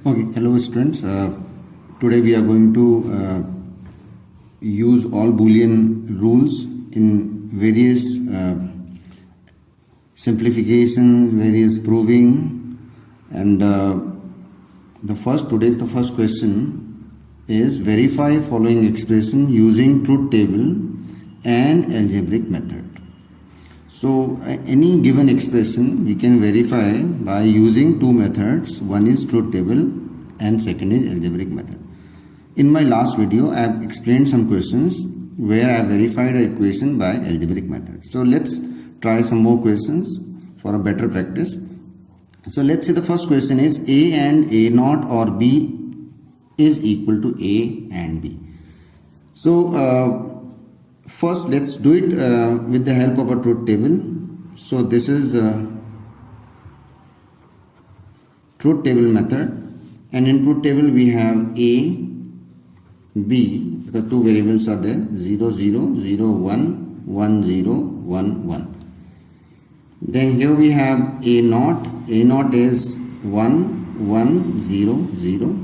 Okay, hello students. Today we are going to use all Boolean rules in various simplifications, various proving, and the first question is verify following expression using truth table and algebraic method. So any given expression we can verify by using two methods. One is truth table and second is algebraic method. In my last video I have explained some questions where I have verified an equation by algebraic method. So let's try some more questions for a better practice. So let's say the first question is A and A naught or B is equal to A and B. So first let's do it with the help of a truth table. So this is truth table method, and in truth table we have A, B, because two variables are there, 0 0 0 1 1 0 1 1. Then here we have A naught is 1 1 0 0.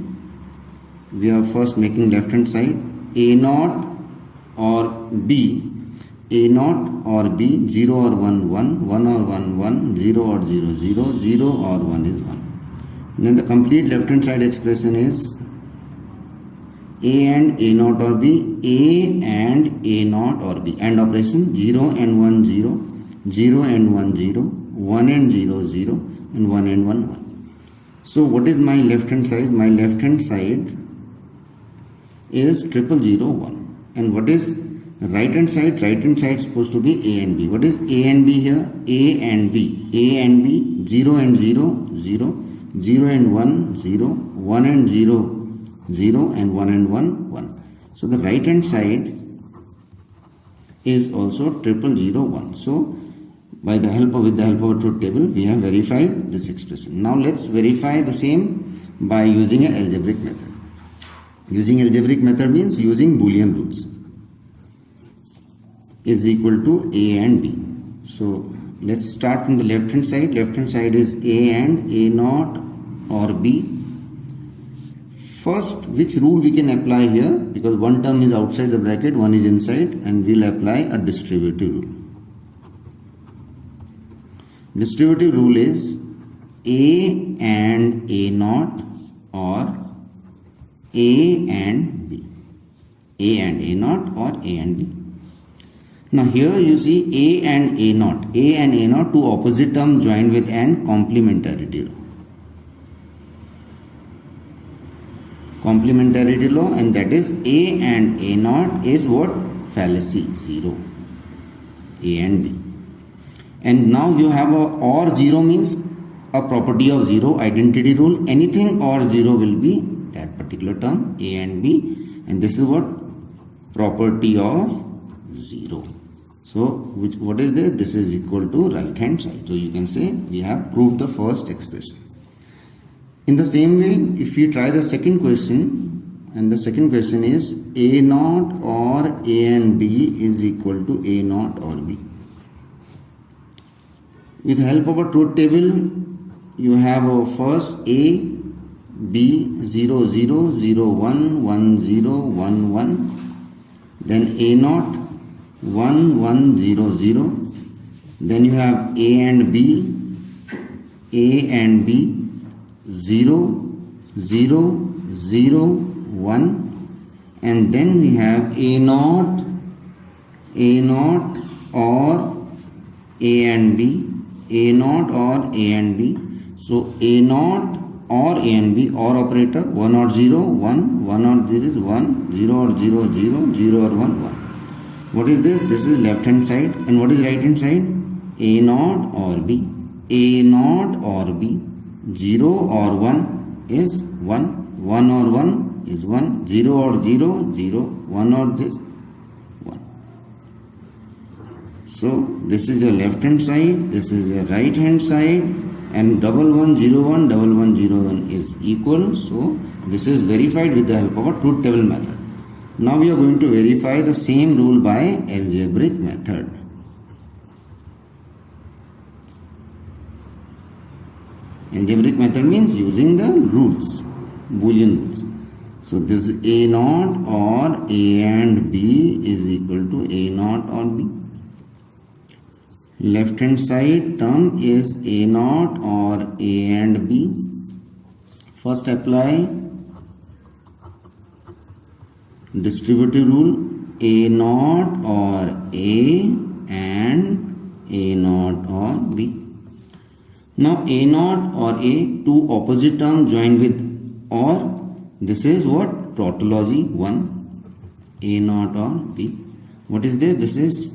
We are first making left hand side. A naught or B, A naught or B, 0 or 1 1, 1 or 1 1, 0 or 0 0, 0 or 1 is 1. Then the complete left hand side expression is A and A naught or B, A and A naught or B, and operation 0 and 1 0, 0 and 1 0, 1 and 0 0, and 1 and 1 1. So what is my left hand side? My left hand side is 0 0 0 1. And what is right hand side? Right hand side is supposed to be A and B. What is A and B here? A and B. A and B, 0 and 0 0, 0 and 1 0, 1 and 0 0, and 1 and 1 1. So the right hand side is also 0 0 0 1. So with the help of a truth table we have verified this expression. Now let's verify the same by using an algebraic method. Using algebraic method means using Boolean rules. Is equal to A and B. So let's start from the left hand side. Left hand side is A and A naught or B. First, which rule we can apply here? Because one term is outside the bracket, one is inside, and we'll apply a distributive rule. Distributive rule is A and A naught or A and B. A and A naught or A and B. Now here you see A and A naught. A and A naught, two opposite terms joined with an complementarity law. Complementarity law, and that is A and A naught is what? Fallacy, 0. A and B. And now you have a OR 0 means a property of 0, identity rule. Anything OR 0 will be that particular term, A and B, and this is what? Property of 0. So what is this? This is equal to right hand side. So you can say we have proved the first expression. In the same way, if we try the second question, and the second question is A naught or A and B is equal to A naught or B. With the help of a truth table, you have a first A, B, 0 0 0 1 1 0 1 1, then A naught 1 1 0 0, then you have A and B, 0 0 0 1, and then we have A naught or A and B, A naught or A and B. So A naught or A and B, or operator, 1 or 0 1, 1 or 0 is 1, 0 or 0 0, 0 or 1 1. What is this? This is left hand side. And what is right hand side? A naught or B. A naught or B. 0 or 1 is 1. 1 or 1 is 1. 0 or 0, 0. 1 or this, 1. So this is your left hand side. This is your right hand side. And 1 1 0 1, 1 1 0 1 is equal. So this is verified with the help of a truth table method. Now we are going to verify the same rule by algebraic method. Algebraic method means using the rules. Boolean rules. So this is A naught or A and B is equal to A naught or B. Left hand side term is A naught or A and B. First apply distributive rule, A naught or A and A naught or B. Now A naught or A, two opposite terms joined with or. This is what? Tautology 1. A naught or B. What is this? This is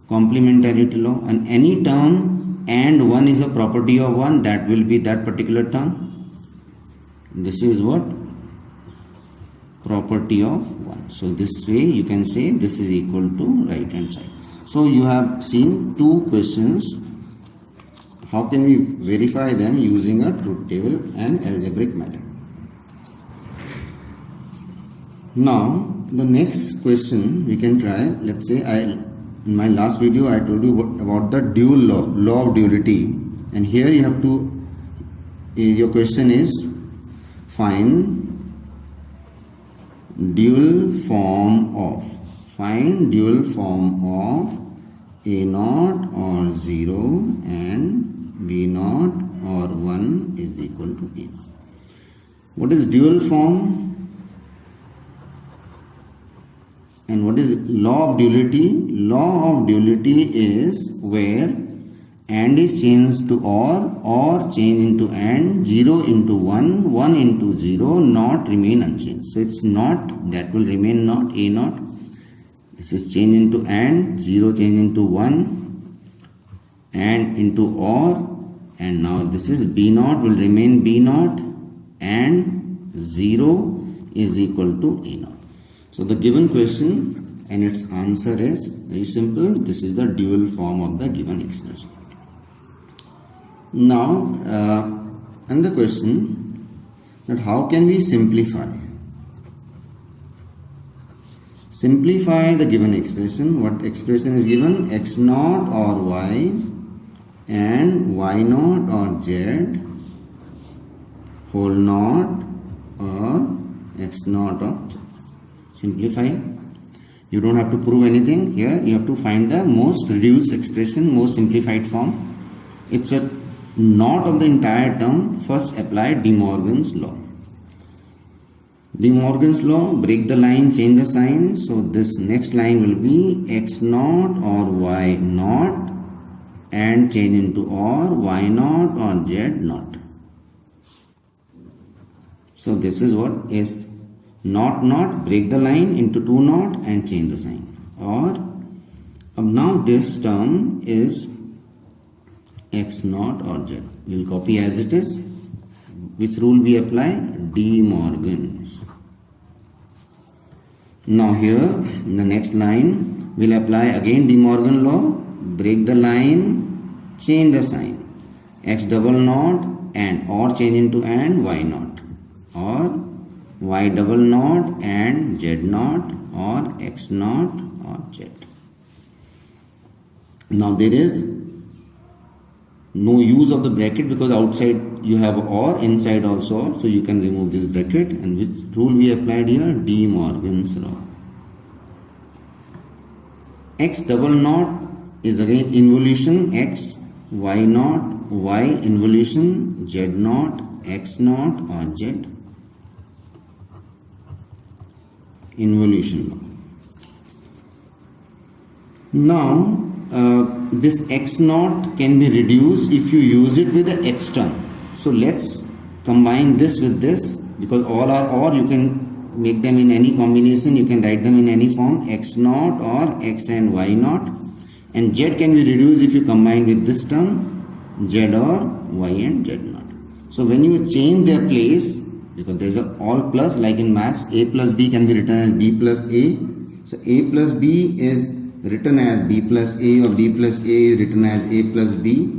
complementarity law, and any term and 1 is a property of 1, that will be that particular term. This is what? Property of 1. So this way you can say this is equal to right hand side. So you have seen two questions. How can we verify them using a truth table and algebraic method? Now the next question we can try. Let's say in my last video I told you about the dual law of duality, and here you have to, your question is find dual form of A naught or 0 and B naught or 1 is equal to A. What is dual form and what is law of duality? Law of duality is where and is changed to or change into and, 0 into 1, 1 into 0, not remain unchanged. So it's not, that will remain not, A naught. This is change into and, 0 change into 1, and into or, and now this is B naught will remain B naught, and 0 is equal to A naught. So the given question and its answer is very simple. This is the dual form of the given expression. Now another question, that how can we simplify the given expression? What expression is given? X naught or Y and Y naught or Z whole naught or X naught or Z. Simplify. You don't have to prove anything here. You have to find the most reduced expression, most simplified form. It's a not of the entire term. First apply De Morgan's law. De Morgan's law, break the line, change the sign. So this next line will be X naught or Y naught and change into or Y naught or Z naught. So this is what is not, break the line into 2 naught and change the sign. Or now this term is X naught or Z. We will copy as it is. Which rule we apply? De Morgan's. Now here in the next line we'll apply again De Morgan law. Break the line, change the sign. X double naught and or change into and Y naught, or Y double naught and Z naught, or X naught or Z. Now there is no use of the bracket because outside you have or, inside also or, so you can remove this bracket. And which rule we applied here? De Morgan's law. X double naught is again involution, X, Y naught, Y involution, Z naught, X naught or Z involution law. Now this X naught can be reduced if you use it with the X term. So let's combine this with this, because all are or, you can make them in any combination, you can write them in any form, X naught or X and Y naught, and Z can be reduced if you combine with this term, Z or Y and Z naught. So when you change their place, because there is a all plus, like in maths, A plus B can be written as B plus A. So A plus B is written as B plus A, or B plus A is written as A plus B.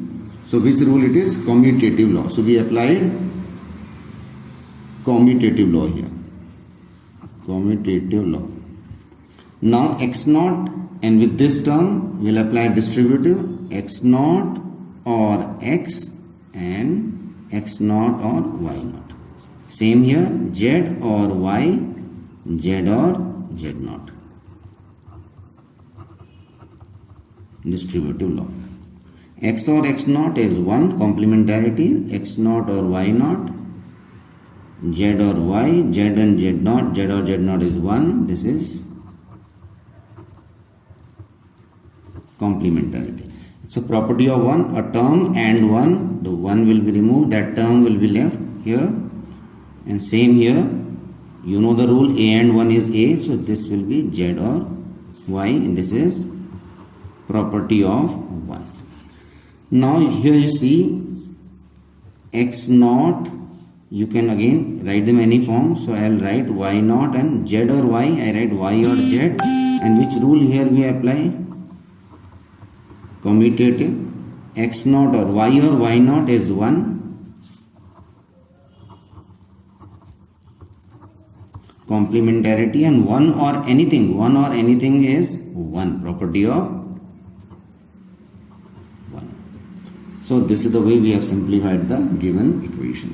So which rule it is? Commutative law. So we applied commutative law here. Commutative law. Now X naught, and with this term we'll apply distributive, X naught or X and x naught or y naught. Same here, z or y, z or z naught. Distributive law. X or x naught is 1, complementarity, x naught or y naught, z or y, z and z naught, z or z naught is 1, this is complementarity. It's a property of 1, a term and 1, the 1 will be removed, that term will be left here, and same here, you know the rule, a and 1 is a, so this will be z or y, and this is property of 1. Now here you see x naught, you can again write them any form, so I will write y naught, and z or y, I write y or z, and which rule here we apply? Commutative. X naught or y naught is 1, complementarity, and 1 or anything is 1, property of 1. So this is the way we have simplified the given equation.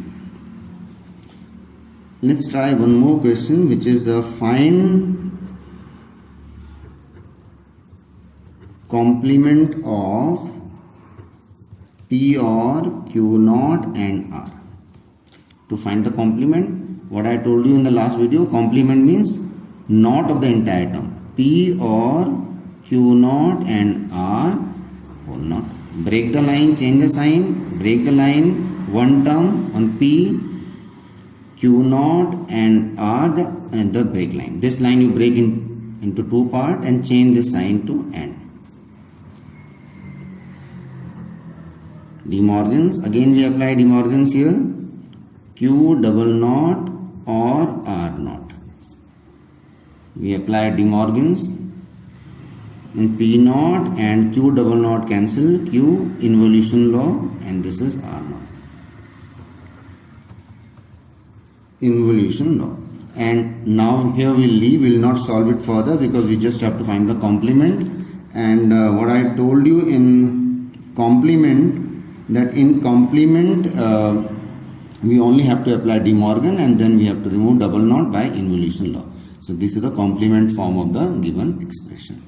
Let's try one more question, which is find complement of P or Q naught and R. To find the complement, what I told you in the last video, complement means not of the entire term. P or Q naught and R whole naught. Break the line, change the sign, break the line, one term on P, Q naught and R, the break line. This line you break into two parts and change the sign to and. De Morgan's, again we apply De Morgan's here, Q double naught or R naught. We apply De Morgan's, and P naught and Q double naught cancel, Q involution law, and this is R naught. Involution law. And now here we'll leave, we'll not solve it further because we just have to find the complement. And what I told you in complement, that in complement we only have to apply De Morgan, and then we have to remove double naught by involution law. So this is the complement form of the given expression.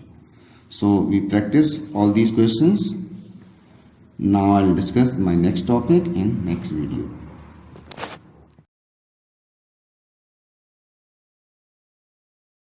So we practice all these questions. Now I'll discuss my next topic in next video.